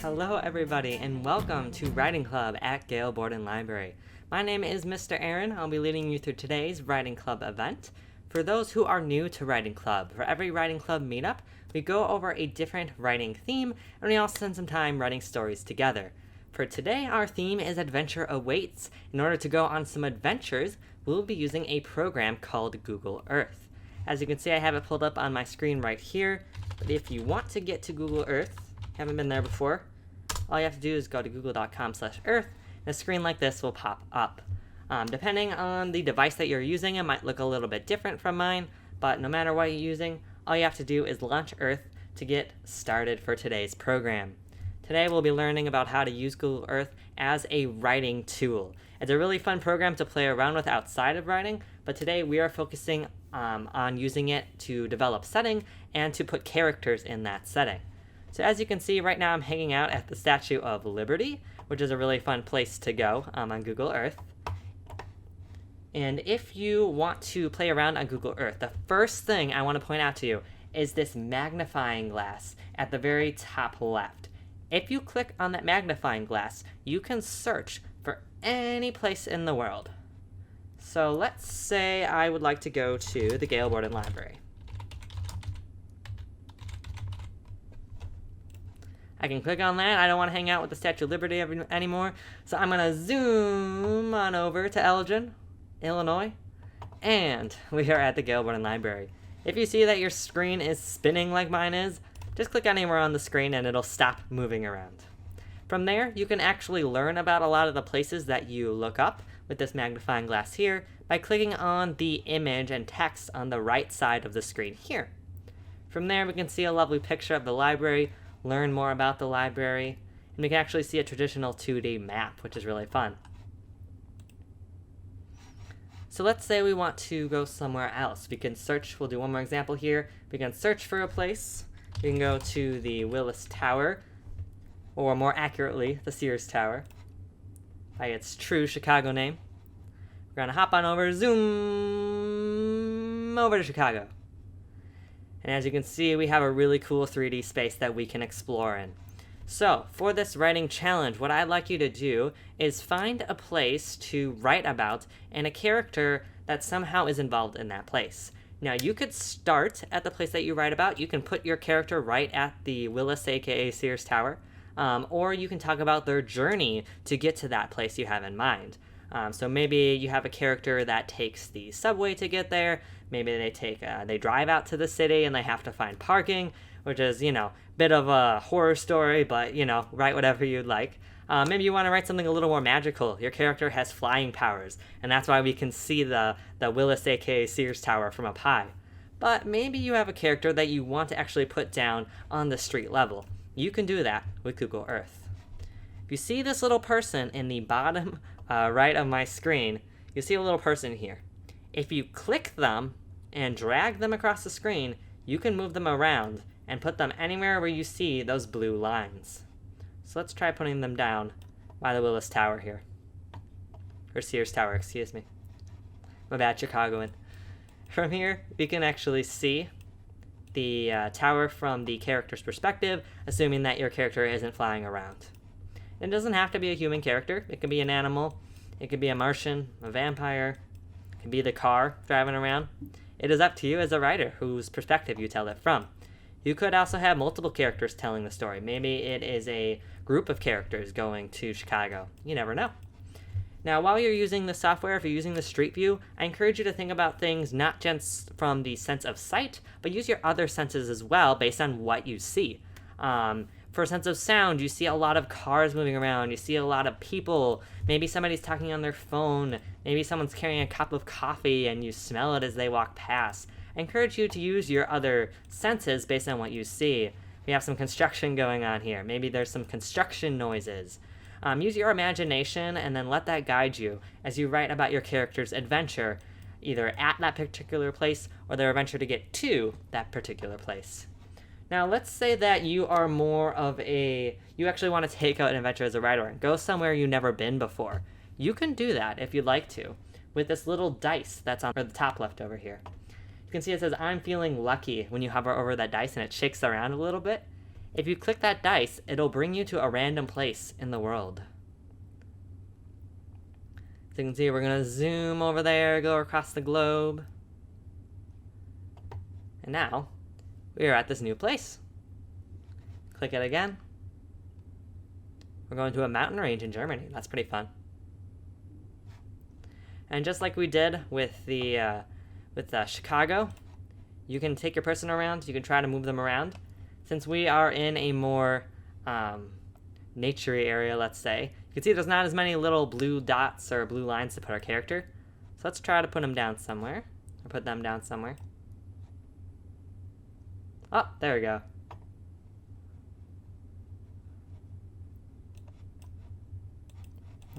Hello everybody and welcome to Writing Club at Gale Borden Library. My name is Mr. Aron. I'll be leading you through today's Writing Club event. For those who are new to Writing Club, for every Writing Club meetup, we go over a different writing theme and we all spend some time writing stories together. For today, our theme is Adventure Awaits. In order to go on some adventures, we'll be using a program called Google Earth. As you can see, I have it pulled up on my screen right here, but if you want to get to Google Earth, haven't been there before, all you have to do is go to google.com/earth, and a screen like this will pop up. Depending on the device that you're using, it might look a little bit different from mine, but no matter what you're using, all you have to do is launch Earth to get started for today's program. Today we'll be learning about how to use Google Earth as a writing tool. It's a really fun program to play around with outside of writing, but today we are focusing on using it to develop setting and to put characters in that setting. So as you can see right now, I'm hanging out at the Statue of Liberty, which is a really fun place to go on Google Earth. And if you want to play around on Google Earth, the first thing I want to point out to you is this magnifying glass at the very top left. If you click on that magnifying glass, you can search for any place in the world. So let's say I would like to go to the Gale Borden Library. I can click on that. I don't want to hang out with the Statue of Liberty anymore. So I'm going to zoom on over to Elgin, Illinois. And we are at the Gale Borden Library. If you see that your screen is spinning like mine is, just click anywhere on the screen and it'll stop moving around. From there, you can actually learn about a lot of the places that you look up with this magnifying glass here by clicking on the image and text on the right side of the screen here. From there, we can see a lovely picture of the library, learn more about the library, and we can actually see a traditional 2D map, which is really fun. So let's say we want to go somewhere else. We can search, we'll do one more example here. We can search for a place. We can go to the Willis Tower, or more accurately, the Sears Tower, by its true Chicago name. We're gonna hop on over, zoom over to Chicago. And as you can see, we have a really cool 3D space that we can explore in. So, for this writing challenge, what I'd like you to do is find a place to write about and a character that somehow is involved in that place. Now, you could start at the place that you write about. You can put your character right at the Willis, aka Sears Tower, or you can talk about their journey to get to that place you have in mind. So maybe you have a character that takes the subway to get there. Maybe they drive out to the city and they have to find parking, which is, bit of a horror story, but, write whatever you'd like. Maybe you want to write something a little more magical. Your character has flying powers, and that's why we can see the Willis, aka Sears Tower from up high. But maybe you have a character that you want to actually put down on the street level. You can do that with Google Earth. If you see this little person in the bottom right of my screen, you see a little person here. If you click them and drag them across the screen, you can move them around and put them anywhere where you see those blue lines. So let's try putting them down by the Willis Tower here. Or Sears Tower, excuse me. My bad, Chicagoan. From here, we can actually see the tower from the character's perspective, assuming that your character isn't flying around. It doesn't have to be a human character. It could be an animal. It could be a Martian, a vampire. It could be the car driving around. It is up to you as a writer whose perspective you tell it from. You could also have multiple characters telling the story. Maybe it is a group of characters going to Chicago. You never know. Now, while you're using the software, if you're using the Street View, I encourage you to think about things not just from the sense of sight, but use your other senses as well based on what you see. For a sense of sound, you see a lot of cars moving around, you see a lot of people, maybe somebody's talking on their phone, maybe someone's carrying a cup of coffee and you smell it as they walk past. I encourage you to use your other senses based on what you see. We have some construction going on here. Maybe there's some construction noises. Use your imagination and then let that guide you as you write about your character's adventure, either at that particular place or their adventure to get to that particular place. Now, let's say that you are more of you actually want to take out an adventure as a writer and go somewhere you've never been before. You can do that if you'd like to with this little dice that's on the top left over here. You can see it says, I'm feeling lucky when you hover over that dice and it shakes around a little bit. If you click that dice, it'll bring you to a random place in the world. So you can see we're going to zoom over there, go across the globe. And now, we are at this new place. Click it again. We're going to a mountain range in Germany. That's pretty fun. And just like we did with Chicago, you can take your person around. You can try to move them around. Since we are in a more naturey area, let's say, you can see there's not as many little blue dots or blue lines to put our character. So let's try to put them down somewhere, or put them down somewhere. Oh, there we go.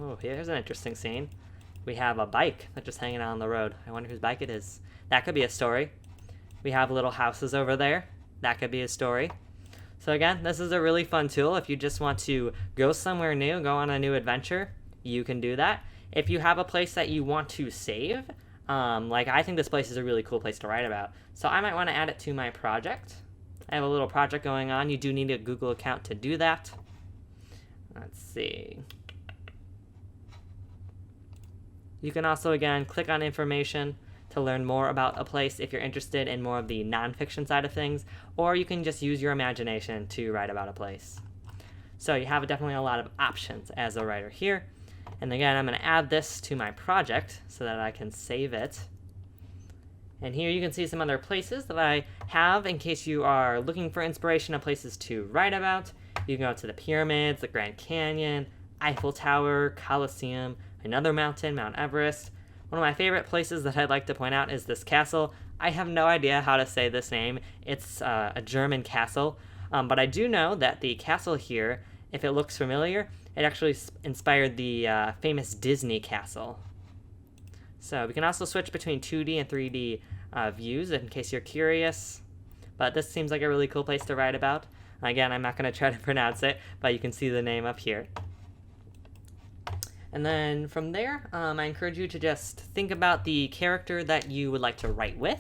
Oh, here's an interesting scene. We have a bike that's just hanging out on the road. I wonder whose bike it is. That could be a story. We have little houses over there. That could be a story. So again, this is a really fun tool. If you just want to go somewhere new, go on a new adventure, you can do that. If you have a place that you want to save, like I think this place is a really cool place to write about. So I might want to add it to my project. I have a little project going on. You do need a Google account to do that. Let's see. You can also, again, click on information to learn more about a place if you're interested in more of the nonfiction side of things, or you can just use your imagination to write about a place. So you have definitely a lot of options as a writer here. And again, I'm going to add this to my project so that I can save it. And here you can see some other places that I have in case you are looking for inspiration of places to write about. You can go to the pyramids, the Grand Canyon, Eiffel Tower, Colosseum, another mountain, Mount Everest. One of my favorite places that I'd like to point out is this castle. I have no idea how to say this name. It's a German castle, but I do know that the castle here, if it looks familiar, it actually inspired the famous Disney castle. So we can also switch between 2D and 3D views in case you're curious, but this seems like a really cool place to write about. Again, I'm not going to try to pronounce it, but you can see the name up here. And then from there, I encourage you to just think about the character that you would like to write with.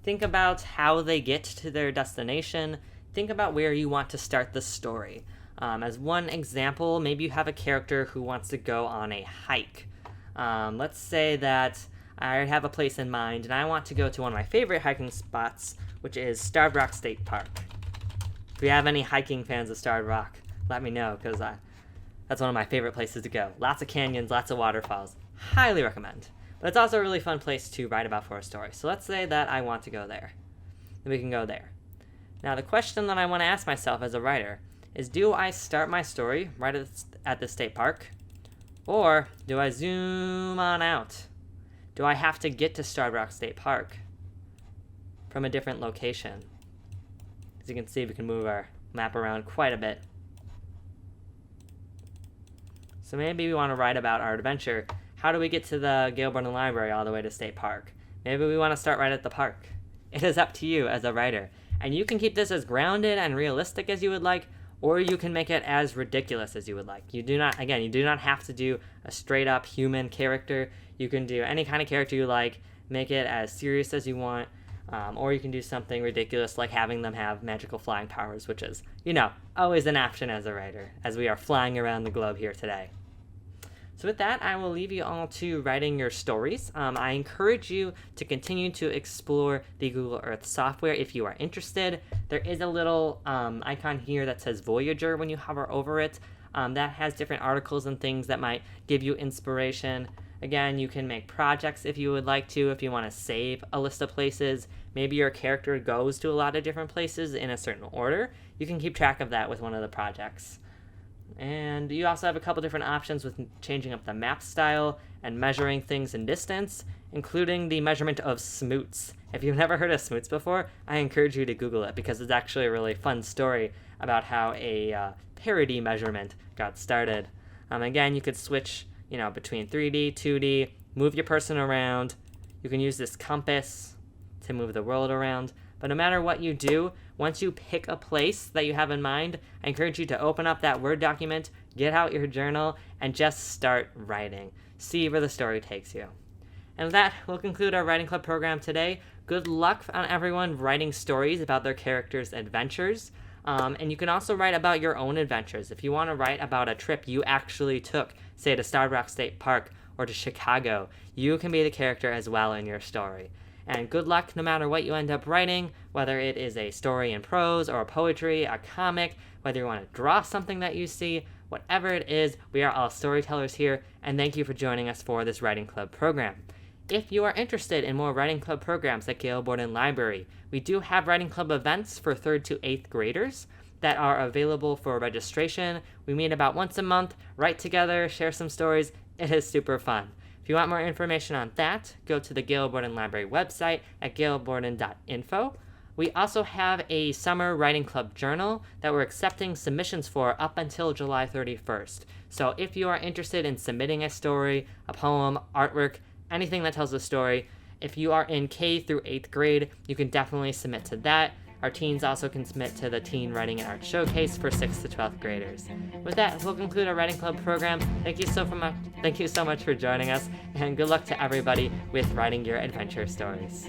Think about how they get to their destination. Think about where you want to start the story. As one example, maybe you have a character who wants to go on a hike. Let's say that I have a place in mind and I want to go to one of my favorite hiking spots, which is Starved Rock State Park. If you have any hiking fans of Starved Rock, let me know, because that's one of my favorite places to go. Lots of canyons, lots of waterfalls. Highly recommend. But it's also a really fun place to write about for a story. So let's say that I want to go there. Then we can go there. Now the question that I want to ask myself as a writer is, do I start my story right at the state park? Or do I zoom on out? Do I have to get to Starved Rock State Park from a different location? As you can see, we can move our map around quite a bit. So maybe we want to write about our adventure. How do we get to the Gale-Burnham Library all the way to State Park? Maybe we want to start right at the park. It is up to you as a writer. And you can keep this as grounded and realistic as you would like, or you can make it as ridiculous as you would like. You do not have to do a straight up human character. You can do any kind of character you like, make it as serious as you want, or you can do something ridiculous like having them have magical flying powers, which is, always an option as a writer, as we are flying around the globe here today. So with that, I will leave you all to writing your stories. I encourage you to continue to explore the Google Earth software if you are interested. There is a little icon here that says Voyager when you hover over it. That has different articles and things that might give you inspiration. Again, you can make projects if you would like to, if you want to save a list of places. Maybe your character goes to a lot of different places in a certain order. You can keep track of that with one of the projects. And you also have a couple different options with changing up the map style and measuring things in distance, including the measurement of smoots. If you've never heard of smoots before, I encourage you to Google it, because it's actually a really fun story about how a parody measurement got started. Again, you could switch between 3D, 2D, move your person around. You can use this compass to move the world around. But no matter what you do, once you pick a place that you have in mind, I encourage you to open up that Word document, get out your journal, and just start writing. See where the story takes you. And with that, we'll conclude our writing club program today. Good luck on everyone writing stories about their characters' adventures. And you can also write about your own adventures. If you want to write about a trip you actually took, say to Starved Rock State Park or to Chicago, you can be the character as well in your story. And good luck no matter what you end up writing, whether it is a story in prose or poetry, a comic, whether you want to draw something that you see, whatever it is, we are all storytellers here, and thank you for joining us for this writing club program. If you are interested in more writing club programs at Gale Borden Library, we do have writing club events for 3rd to 8th graders that are available for registration. We meet about once a month, write together, share some stories. It is super fun. If you want more information on that, go to the Gale Borden Library website at galeborden.info. We also have a summer writing club journal that we're accepting submissions for up until July 31st. So if you are interested in submitting a story, a poem, artwork, anything that tells a story, if you are in K through 8th grade, you can definitely submit to that. Our teens also can submit to the Teen Writing and Art Showcase for 6th to 12th graders. With that, we'll conclude our writing club program. Thank you so much for joining us, and good luck to everybody with writing your adventure stories.